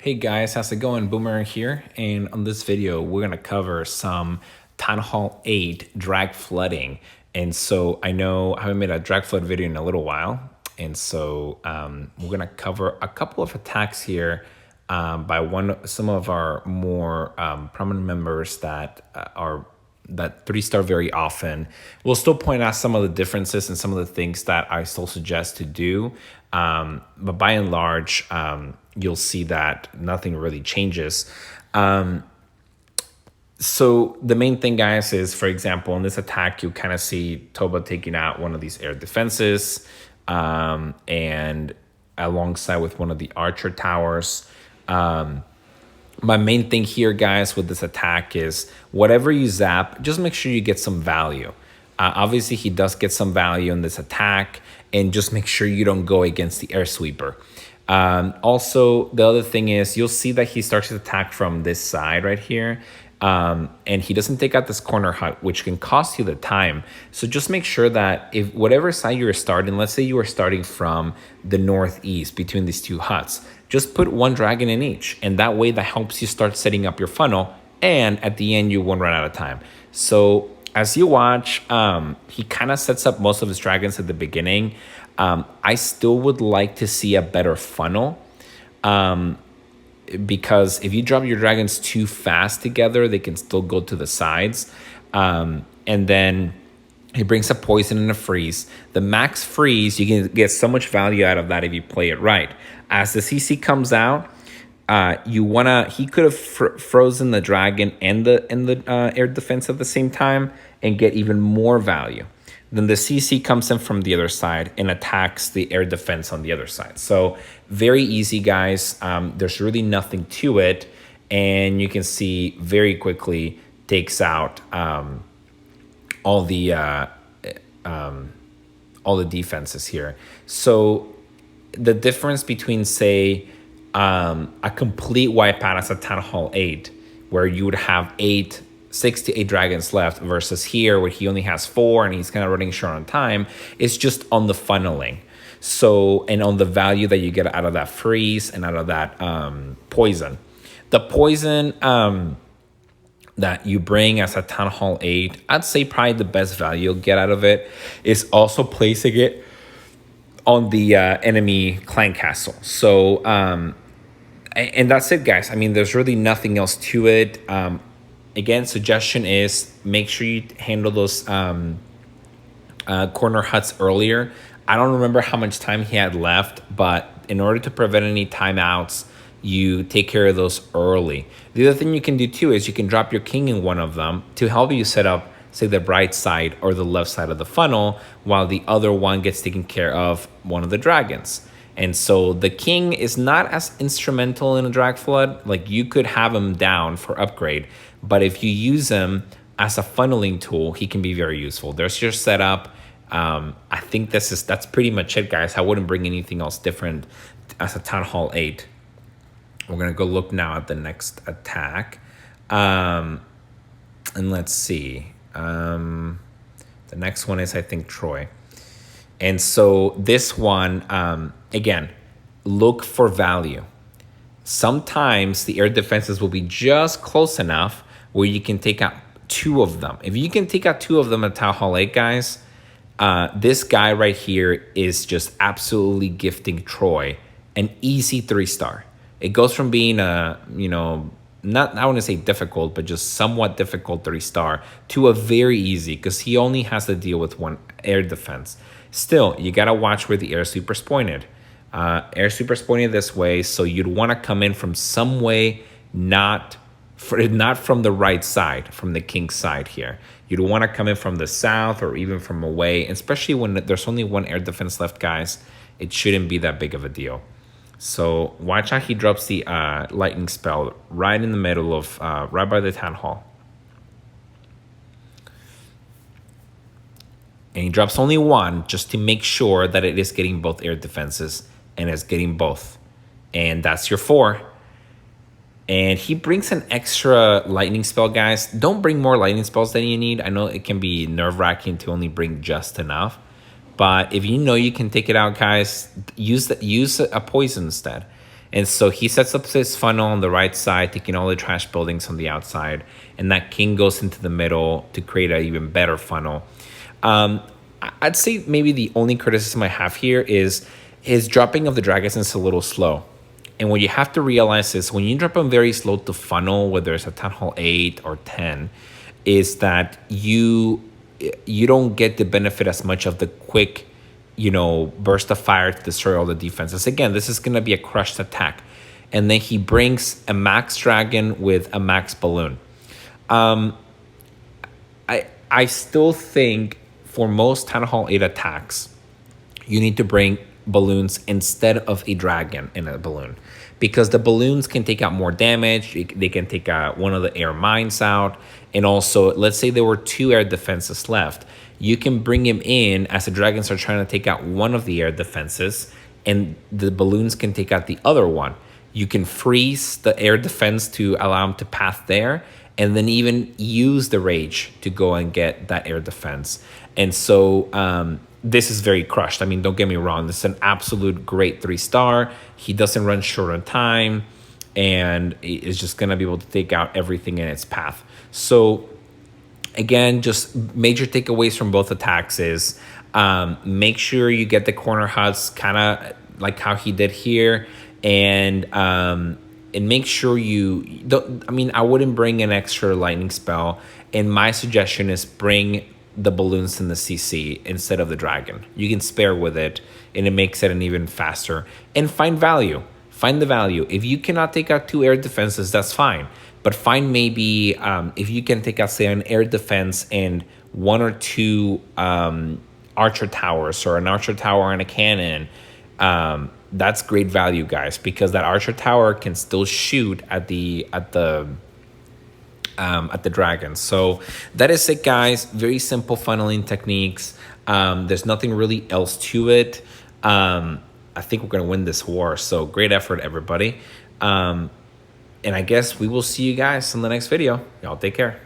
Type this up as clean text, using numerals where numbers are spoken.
Hey guys, how's it going? Boomer here, and on this video we're gonna cover some Town Hall 8 drag flooding. And so I know I haven't made a drag flood video in a little while, and so we're gonna cover a couple of attacks here by some of our more prominent members that are that 3-star very often. We'll still point out some of the differences and some of the things that I still suggest to do. But by and large, you'll see that nothing really changes. So the main thing, guys, is, for example, in this attack, you kind of see Toba taking out one of these air defenses and alongside with one of the archer towers. My main thing here, guys, with this attack is whatever you zap, just make sure you get some value. Obviously, he does get some value in this attack, and just make sure you don't go against the air sweeper. Also, the other thing is you'll see that he starts to attack from this side right here. And he doesn't take out this corner hut, which can cost you the time. So just make sure that if whatever side you're starting, let's say you are starting from the northeast between these two huts, just put one dragon in each. And that way that helps you start setting up your funnel. And at the end, you won't run out of time. So as you watch, he kind of sets up most of his dragons at the beginning. I still would like to see a better funnel. Because if you drop your dragons too fast together, they can still go to the sides. And then he brings a poison and a freeze. The max freeze, you can get so much value out of that if you play it right. As the CC comes out, he could have frozen the dragon and the air defense at the same time and get even more value. Then the CC comes in from the other side and attacks the air defense on the other side. So very easy, guys. There's really nothing to it. And you can see very quickly takes out all the defenses here. So the difference between, say, a complete wipeout as a Town Hall 8, where you would have 6 to 8 dragons left, versus here where he only has 4 and he's kind of running short on time, is just on the funneling. So, and on the value that you get out of that freeze and out of that poison. The poison that you bring as a Town Hall 8, I'd say probably the best value you'll get out of it is also placing it on the enemy clan castle. So, and that's it, guys. I mean, there's really nothing else to it. Again, suggestion is make sure you handle those corner huts earlier. I don't remember how much time he had left, but in order to prevent any timeouts, you take care of those early. The other thing you can do too is you can drop your king in one of them to help you set up, say, the right side or the left side of the funnel, while the other one gets taken care of one of the dragons. And so the king is not as instrumental in a drag flood. Like, you could have him down for upgrade, but if you use him as a funneling tool, he can be very useful. There's your setup. I think that's pretty much it, guys. I wouldn't bring anything else different as a Town Hall 8. We're gonna go look now at the next attack. And let's see. The next one is, I think, Troy. And so this one, again, look for value. Sometimes the air defenses will be just close enough where you can take out 2 of them. If you can take out 2 of them at Town Hall 8, guys, this guy right here is just absolutely gifting Troy an easy 3-star. It goes from being a, not, I want to say difficult, but just somewhat difficult 3-star to a very easy, because he only has to deal with 1 air defense. Still, you got to watch where the air sweeper's pointed. Air sweeper's pointed this way, so you'd want to come in from some way, not from the right side, from the king's side here. You'd want to come in from the south or even from away, especially when there's only 1 air defense left, guys. It shouldn't be that big of a deal. So watch how he drops the lightning spell right in the middle of, right by the Town Hall. And he drops only 1 just to make sure that it is getting both air defenses and is getting both. And that's your 4. And he brings an extra lightning spell, guys. Don't bring more lightning spells than you need. I know it can be nerve-wracking to only bring just enough. But if you know you can take it out, guys, use a poison instead. And so he sets up his funnel on the right side, taking all the trash buildings on the outside, and that king goes into the middle to create an even better funnel. I'd say maybe the only criticism I have here is his dropping of the dragons is a little slow. And what you have to realize is when you drop them very slow to funnel, whether it's a Town Hall 8 or 10, is that you don't get the benefit as much of the quick, burst of fire to destroy all the defenses. Again, this is going to be a crushed attack. And then he brings a max dragon with a max balloon. I still think for most Town Hall 8 attacks, you need to bring balloons instead of a dragon in a balloon, because the balloons can take out more damage. They can take out one of the air mines out. And also, let's say there were 2 air defenses left. You can bring him in as the dragons are trying to take out one of the air defenses, and the balloons can take out the other one. You can freeze the air defense to allow him to path there, and then even use the rage to go and get that air defense. And so this is very crushed. I mean, don't get me wrong. This is an absolute great 3-star. He doesn't run short on time, and is just going to be able to take out everything in its path. So again, just major takeaways from both attacks is make sure you get the corner huts kind of like how he did here, and make sure you don't. I mean, I wouldn't bring an extra lightning spell, and my suggestion is bring the balloons in the CC instead of the dragon. You can spare with it, and it makes it an even faster. And find value. Find the value. If you cannot take out 2 air defenses, that's fine. But find maybe if you can take out, say, an air defense and 1 or 2 archer towers, or an archer tower and a cannon. That's great value, guys, because that archer tower can still shoot at the dragon. So that is it, guys. Very simple funneling techniques. There's nothing really else to it. I think we're gonna win this war. So great effort, everybody. And I guess we will see you guys in the next video. Y'all take care.